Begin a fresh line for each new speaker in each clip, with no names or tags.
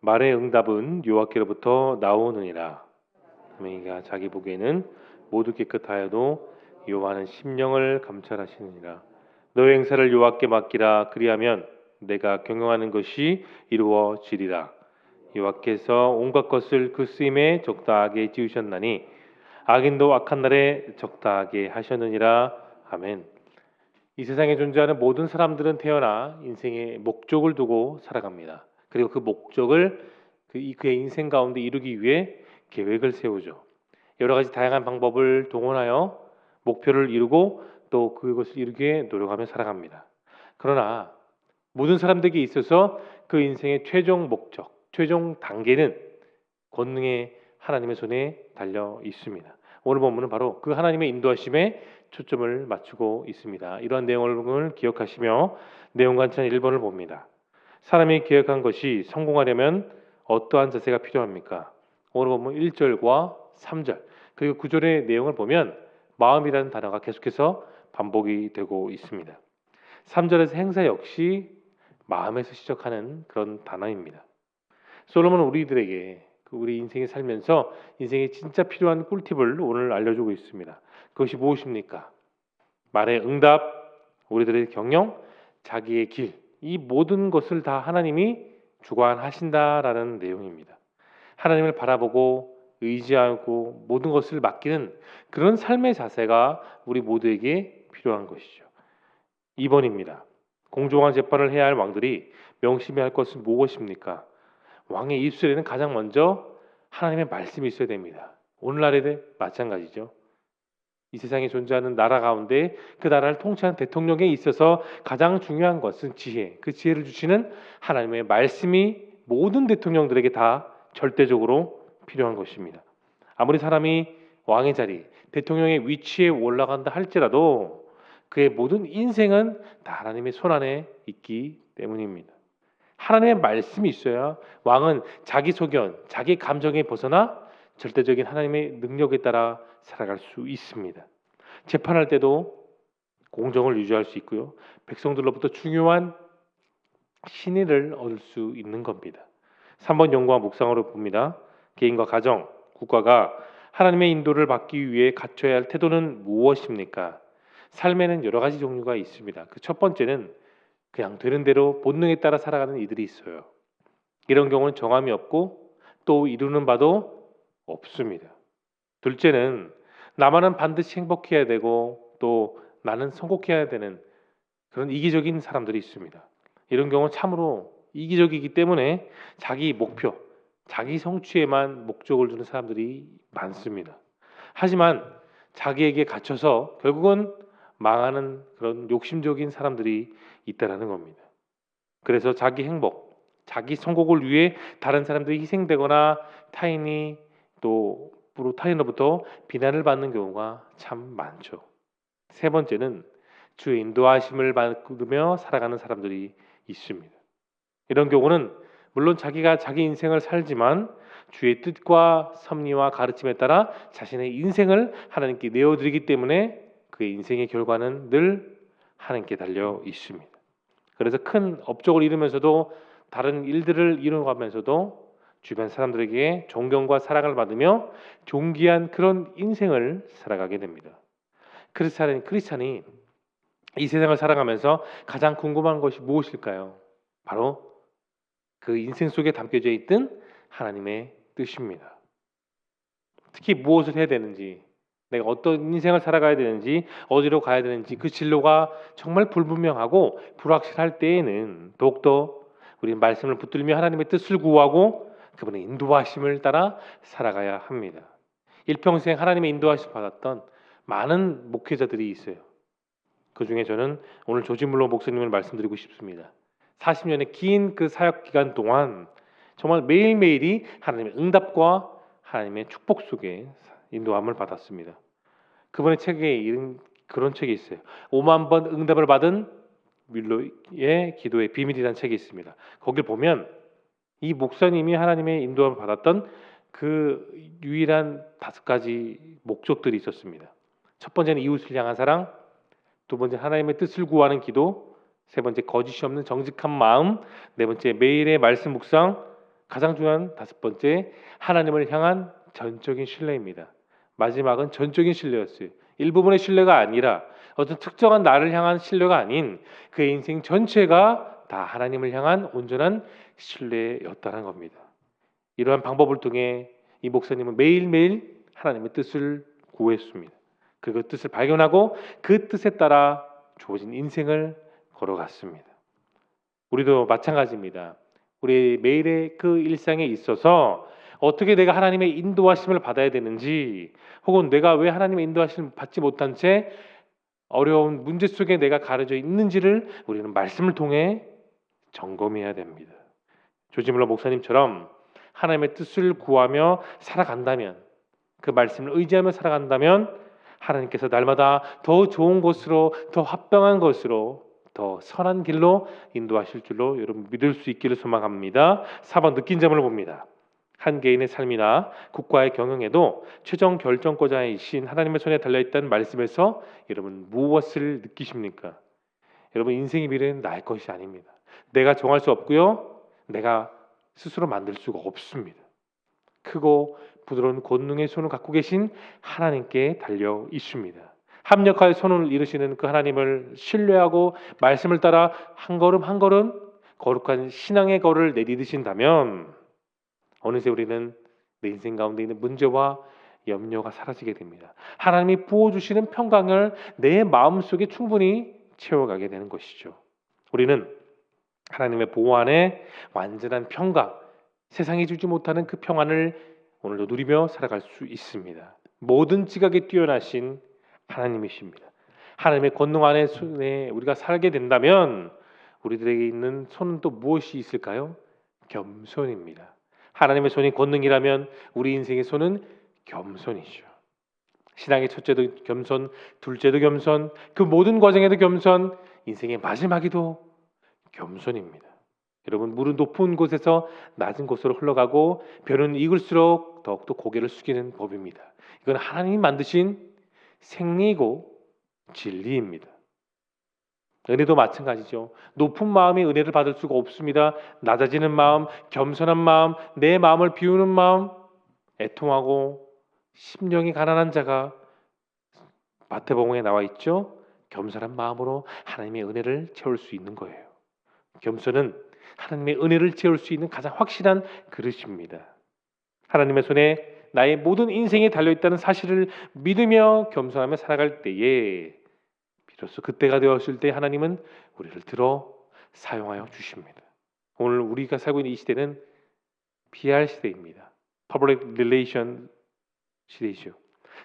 말의 응답은 여호와께로부터 나오느니라. 다윗이가 자기 보기에는 모두 깨끗하여도 여호와는 심령을 감찰하시느니라. 너의 행사를 여호와께 맡기라. 그리하면 내가 경영하는 것이 이루어지리라. 여호와께서 온갖 것을 그 쓰임에 적당하게 지으셨나니 악인도 악한 날에 적당하게 하셨느니라. 아멘. 이 세상에 존재하는 모든 사람들은 태어나 인생의 목적을 두고 살아갑니다. 그리고 그 목적을 그의 인생 가운데 이루기 위해 계획을 세우죠. 여러 가지 다양한 방법을 동원하여 목표를 이루고 또 그것을 이루기 위해 노력하며 살아갑니다. 그러나 모든 사람들에게 있어서 그 인생의 최종 목적, 최종 단계는 권능의 하나님의 손에 달려 있습니다. 오늘 본문은 바로 그 하나님의 인도하심에 초점을 맞추고 있습니다. 이러한 내용을 기억하시며 내용 관찰 1번을 봅니다. 사람이 계획한 것이 성공하려면 어떠한 자세가 필요합니까? 오늘 본문 1절과 3절 그리고 9절의 내용을 보면 마음이라는 단어가 계속해서 반복이 되고 있습니다. 3절에서 행사 역시 마음에서 시작하는 그런 단어입니다. 솔로몬은 우리들에게 우리 인생에 살면서 인생에 진짜 필요한 꿀팁을 오늘 알려주고 있습니다. 그것이 무엇입니까? 말의 응답, 우리들의 경영, 자기의 길, 이 모든 것을 다 하나님이 주관하신다라는 내용입니다. 하나님을 바라보고 의지하고 모든 것을 맡기는 그런 삶의 자세가 우리 모두에게 필요한 것이죠. 2번입니다. 공정한 재판을 해야 할 왕들이 명심해야 할 것은 무엇입니까? 왕의 입술에는 가장 먼저 하나님의 말씀이 있어야 됩니다. 오늘날에도 마찬가지죠. 이 세상에 존재하는 나라 가운데 그 나라를 통치하는 대통령에 있어서 가장 중요한 것은 지혜. 그 지혜를 주시는 하나님의 말씀이 모든 대통령들에게 다 절대적으로 필요한 것입니다. 아무리 사람이 왕의 자리, 대통령의 위치에 올라간다 할지라도 그의 모든 인생은 다 하나님의 손안에 있기 때문입니다. 하나님의 말씀이 있어야 왕은 자기 소견, 자기 감정에 벗어나 절대적인 하나님의 능력에 따라 살아갈 수 있습니다. 재판할 때도 공정을 유지할 수 있고요. 백성들로부터 중요한 신의를 얻을 수 있는 겁니다. 3번 연구와 묵상으로 봅니다. 개인과 가정, 국가가 하나님의 인도를 받기 위해 갖춰야 할 태도는 무엇입니까? 삶에는 여러 가지 종류가 있습니다. 그 첫 번째는 그냥 되는 대로 본능에 따라 살아가는 이들이 있어요. 이런 경우는 정함이 없고 또 이루는 바도 없습니다. 둘째는 나만은 반드시 행복해야 되고 또 나는 성공해야 되는 그런 이기적인 사람들이 있습니다. 이런 경우는 참으로 이기적이기 때문에 자기 목표, 자기 성취에만 목적을 두는 사람들이 많습니다. 하지만 자기에게 갇혀서 결국은 망하는 그런 욕심적인 사람들이 있다라는 겁니다. 그래서 자기 행복, 자기 성공을 위해 다른 사람들이 희생되거나 타인이 또 타인으로부터 비난을 받는 경우가 참 많죠. 세 번째는 주의 인도하심을 받으며 살아가는 사람들이 있습니다. 이런 경우는 물론 자기가 자기 인생을 살지만 주의 뜻과 섭리와 가르침에 따라 자신의 인생을 하나님께 내어드리기 때문에 그의 인생의 결과는 늘 하나님께 달려 있습니다. 그래서 큰 업적을 이루면서도 다른 일들을 이루어가면서도 주변 사람들에게 존경과 사랑을 받으며 존귀한 그런 인생을 살아가게 됩니다. 크리스찬이 이 세상을 살아가면서 가장 궁금한 것이 무엇일까요? 바로 그 인생 속에 담겨져 있던 하나님의 뜻입니다. 특히 무엇을 해야 되는지, 내가 어떤 인생을 살아가야 되는지, 어디로 가야 되는지 그 진로가 정말 불분명하고 불확실할 때에는 더욱더 우리는 말씀을 붙들며 하나님의 뜻을 구하고 그분의 인도하심을 따라 살아가야 합니다. 일평생 하나님의 인도하심 받았던 많은 목회자들이 있어요. 그 중에 저는 오늘 조지물로 목사님을 말씀드리고 싶습니다. 40년의 긴 그 사역 기간 동안 정말 매일매일이 하나님의 응답과 하나님의 축복 속에 인도함을 받았습니다. 그분의 책에 이런 그런 책이 있어요. 5만 번 응답을 받은 밀로의 기도의 비밀이라는 책이 있습니다. 거길 보면 이 목사님이 하나님의 인도함을 받았던 그 유일한 5가지 목적들이 있었습니다. 첫 번째는 이웃을 향한 사랑, 두 번째 하나님의 뜻을 구하는 기도, 세 번째 거짓이 없는 정직한 마음, 네 번째 매일의 말씀 묵상, 가장 중요한 다섯 번째, 하나님을 향한 전적인 신뢰입니다. 마지막은 전적인 신뢰였어요. 일부분의 신뢰가 아니라 어떤 특정한 나를 향한 신뢰가 아닌 그의 인생 전체가 다 하나님을 향한 온전한 신뢰였다는 겁니다. 이러한 방법을 통해 이 목사님은 매일매일 하나님의 뜻을 구했습니다. 그 뜻을 발견하고 그 뜻에 따라 주어진 인생을 걸어갔습니다. 우리도 마찬가지입니다. 우리 매일의 그 일상에 있어서 어떻게 내가 하나님의 인도하심을 받아야 되는지, 혹은 내가 왜 하나님의 인도하심을 받지 못한 채 어려운 문제 속에 내가 가려져 있는지를 우리는 말씀을 통해 점검해야 됩니다. 조지 물러 목사님처럼 하나님의 뜻을 구하며 살아간다면, 그 말씀을 의지하며 살아간다면 하나님께서 날마다 더 좋은 곳으로, 더 합당한 것으로, 더 선한 길로 인도하실 줄로 여러분 믿을 수 있기를 소망합니다. 4번 느낀 점을 봅니다. 한 개인의 삶이나 국가의 경영에도 최종 결정권자이신 하나님의 손에 달려있다는 말씀에서 여러분 무엇을 느끼십니까? 여러분 인생의 미래는 나의 것이 아닙니다. 내가 정할 수 없고요, 내가 스스로 만들 수가 없습니다. 크고 부드러운 권능의 손을 갖고 계신 하나님께 달려 있습니다. 합력하여 손을 이루시는 그 하나님을 신뢰하고 말씀을 따라 한 걸음 한 걸음 거룩한 신앙의 걸을 내디디신다면 어느새 우리는 내 인생 가운데 있는 문제와 염려가 사라지게 됩니다. 하나님이 부어주시는 평강을 내 마음속에 충분히 채워가게 되는 것이죠. 우리는 하나님의 보호 안에 완전한 평강, 세상이 주지 못하는 그 평안을 오늘도 누리며 살아갈 수 있습니다. 모든 지각에 뛰어나신 하나님이십니다. 하나님의 권능 안에 우리가 살게 된다면 우리들에게 있는 손은 또 무엇이 있을까요? 겸손입니다. 하나님의 손이 권능이라면 우리 인생의 손은 겸손이죠. 신앙의 첫째도 겸손, 둘째도 겸손, 그 모든 과정에도 겸손, 인생의 마지막에도 겸손입니다. 여러분, 물은 높은 곳에서 낮은 곳으로 흘러가고 벼는 익을수록 더욱더 고개를 숙이는 법입니다. 이건 하나님이 만드신 생리이고 진리입니다. 은혜도 마찬가지죠. 높은 마음이 은혜를 받을 수가 없습니다. 낮아지는 마음, 겸손한 마음, 내 마음을 비우는 마음, 애통하고 심령이 가난한 자가 마태복음에 나와 있죠. 겸손한 마음으로 하나님의 은혜를 채울 수 있는 거예요. 겸손은 하나님의 은혜를 채울 수 있는 가장 확실한 그릇입니다. 하나님의 손에 나의 모든 인생이 달려있다는 사실을 믿으며 겸손하며 살아갈 때에 비로소 그때가 되었을 때 하나님은 우리를 들어 사용하여 주십니다. 오늘 우리가 살고 있는 이 시대는 PR 시대입니다. Public Relation 시대이죠.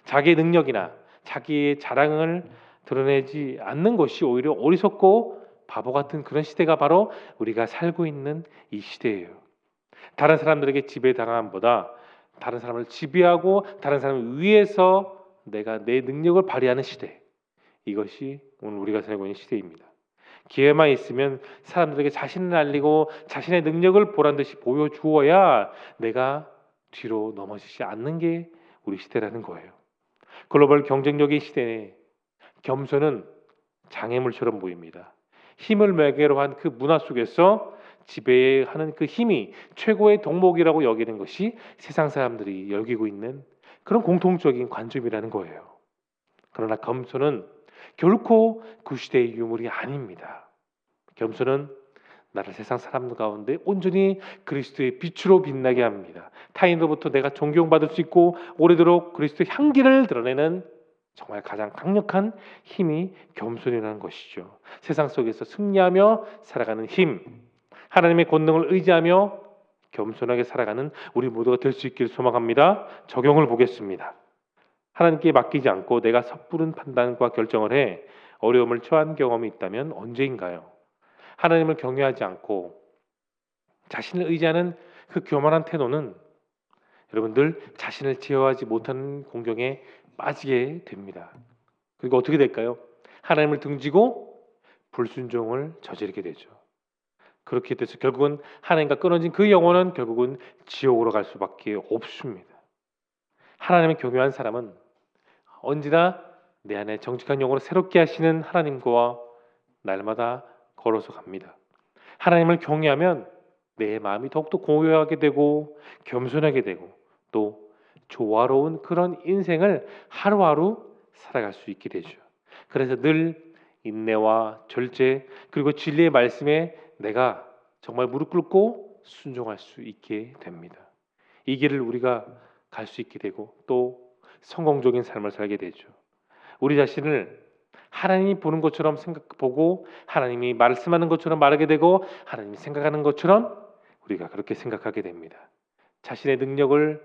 자기의 능력이나 자기의 자랑을 드러내지 않는 것이 오히려 어리석고 바보 같은 그런 시대가 바로 우리가 살고 있는 이 시대예요. 다른 사람들에게 지배당함보다 다른 사람을 지배하고 다른 사람을 위해서 내가 내 능력을 발휘하는 시대, 이것이 오늘 우리가 살고 있는 시대입니다. 기회만 있으면 사람들에게 자신을 알리고 자신의 능력을 보란듯이 보여주어야 내가 뒤로 넘어지지 않는 게 우리 시대라는 거예요. 글로벌 경쟁력의 시대에 겸손은 장애물처럼 보입니다. 힘을 매개로 한 그 문화 속에서 지배하는 그 힘이 최고의 덕목이라고 여기는 것이 세상 사람들이 여기고 있는 그런 공통적인 관점이라는 거예요. 그러나 겸손은 결코 그 시대의 유물이 아닙니다. 겸손은 나를 세상 사람들 가운데 온전히 그리스도의 빛으로 빛나게 합니다. 타인으로부터 내가 존경받을 수 있고 오래도록 그리스도의 향기를 드러내는 정말 가장 강력한 힘이 겸손이라는 것이죠. 세상 속에서 승리하며 살아가는 힘, 하나님의 권능을 의지하며 겸손하게 살아가는 우리 모두가 될 수 있기를 소망합니다. 적용을 보겠습니다. 하나님께 맡기지 않고 내가 섣부른 판단과 결정을 해 어려움을 처한 경험이 있다면 언제인가요? 하나님을 경외하지 않고 자신을 의지하는 그 교만한 태도는 여러분들 자신을 제어하지 못하는 공경에 빠지게 됩니다. 그리고 어떻게 될까요? 하나님을 등지고 불순종을 저지르게 되죠. 그렇게 돼서 결국은 하나님과 끊어진 그 영혼은 결국은 지옥으로 갈 수밖에 없습니다. 하나님을 경외한 사람은 언제나 내 안에 정직한 영혼을 새롭게 하시는 하나님과 날마다 걸어서 갑니다. 하나님을 경외하면 내 마음이 더욱더 고요하게 되고 겸손하게 되고 또 조화로운 그런 인생을 하루하루 살아갈 수 있게 되죠. 그래서 늘 인내와 절제 그리고 진리의 말씀에 내가 정말 무릎 꿇고 순종할 수 있게 됩니다. 이 길을 우리가 갈 수 있게 되고 또 성공적인 삶을 살게 되죠. 우리 자신을 하나님이 보는 것처럼 보고 하나님이 말씀하는 것처럼 말하게 되고 하나님이 생각하는 것처럼 우리가 그렇게 생각하게 됩니다. 자신의 능력을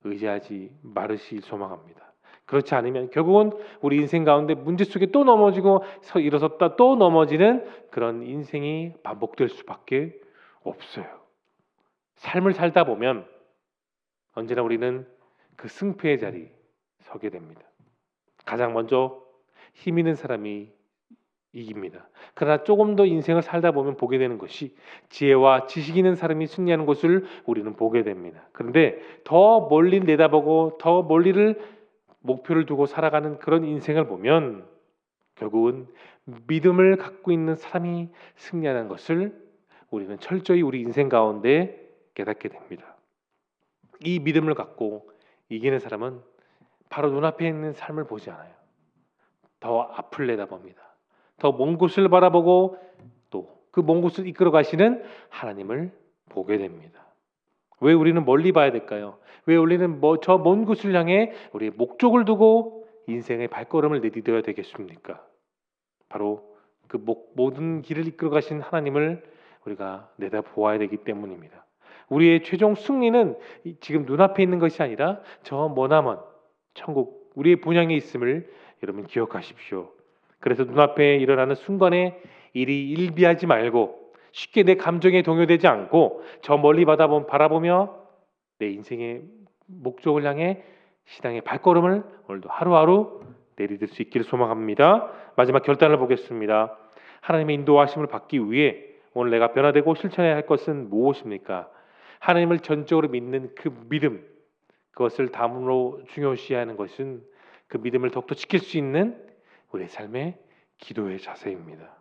의지하지 말으시길 소망합니다. 그렇지 않으면 결국은 우리 인생 가운데 문제 속에 또 넘어지고 일어섰다 또 넘어지는 그런 인생이 반복될 수밖에 없어요. 삶을 살다 보면 언제나 우리는 그 승패의 자리 서게 됩니다. 가장 먼저 힘 있는 사람이 이깁니다. 그러나 조금 더 인생을 살다 보면 보게 되는 것이 지혜와 지식 있는 사람이 승리하는 것을 우리는 보게 됩니다. 그런데 더 멀리 내다보고 더 멀리를 목표를 두고 살아가는 그런 인생을 보면 결국은 믿음을 갖고 있는 사람이 승리하는 것을 우리는 철저히 우리 인생 가운데 깨닫게 됩니다. 이 믿음을 갖고 이기는 사람은 바로 눈앞에 있는 삶을 보지 않아요. 더 앞을 내다봅니다. 더 먼 곳을 바라보고 또 그 먼 곳을 이끌어 가시는 하나님을 보게 됩니다. 왜 우리는 멀리 봐야 될까요? 왜 우리는 저 먼 곳을 향해 우리의 목적을 두고 인생의 발걸음을 내디뎌야 되겠습니까? 바로 그 모든 길을 이끌어 가신 하나님을 우리가 내다보아야 되기 때문입니다. 우리의 최종 승리는 지금 눈앞에 있는 것이 아니라 저 머나먼 천국 우리의 분향에 있음을 여러분 기억하십시오. 그래서 눈앞에 일어나는 순간에 일이 일비하지 말고 쉽게 내 감정에 동요되지 않고 저 멀리 바라보며 내 인생의 목적을 향해 신앙의 발걸음을 오늘도 하루하루 내디딜 수 있기를 소망합니다. 마지막 결단을 보겠습니다. 하나님의 인도하심을 받기 위해 오늘 내가 변화되고 실천해야 할 것은 무엇입니까? 하나님을 전적으로 믿는 그 믿음, 그것을 다음으로 중요시하는 것은 그 믿음을 더욱더 지킬 수 있는 우리의 삶의 기도의 자세입니다.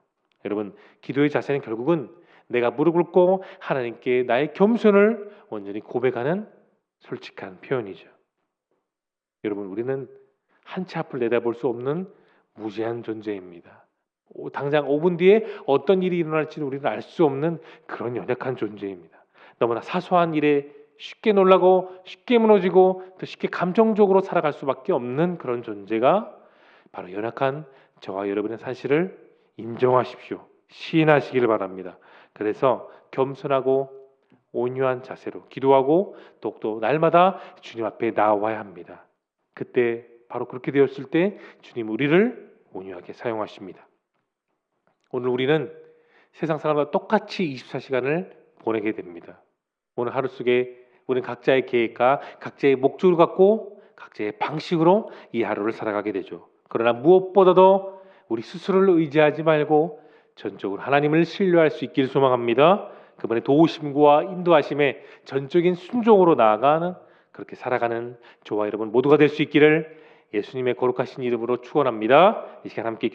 여러분, 기도의 자세는 결국은 내가 무릎 꿇고 하나님께 나의 겸손을 온전히 고백하는 솔직한 표현이죠. 여러분, 우리는 한 치 앞을 내다볼 수 없는 무제한 존재입니다. 당장 5분 뒤에 어떤 일이 일어날지는 우리는 알 수 없는 그런 연약한 존재입니다. 너무나 사소한 일에 쉽게 놀라고 쉽게 무너지고 또 쉽게 감정적으로 살아갈 수밖에 없는 그런 존재가 바로 연약한 저와 여러분의 사실을 인정하십시오. 시인하시기를 바랍니다. 그래서 겸손하고 온유한 자세로 기도하고 또 날마다 주님 앞에 나와야 합니다. 그때 바로 그렇게 되었을 때 주님 우리를 온유하게 사용하십니다. 오늘 우리는 세상 사람과 똑같이 24시간을 보내게 됩니다. 오늘 하루 속에 우리는 각자의 계획과 각자의 목적을 갖고 각자의 방식으로 이 하루를 살아가게 되죠. 그러나 무엇보다도 우리 스스로를 의지하지 말고 전적으로 하나님을 신뢰할 수 있기를 소망합니다. 그분의 도우심과 인도하심에 전적인 순종으로 나아가는 그렇게 살아가는 저와 여러분 모두가 될 수 있기를 예수님의 거룩하신 이름으로 축원합니다. 이 시간 함께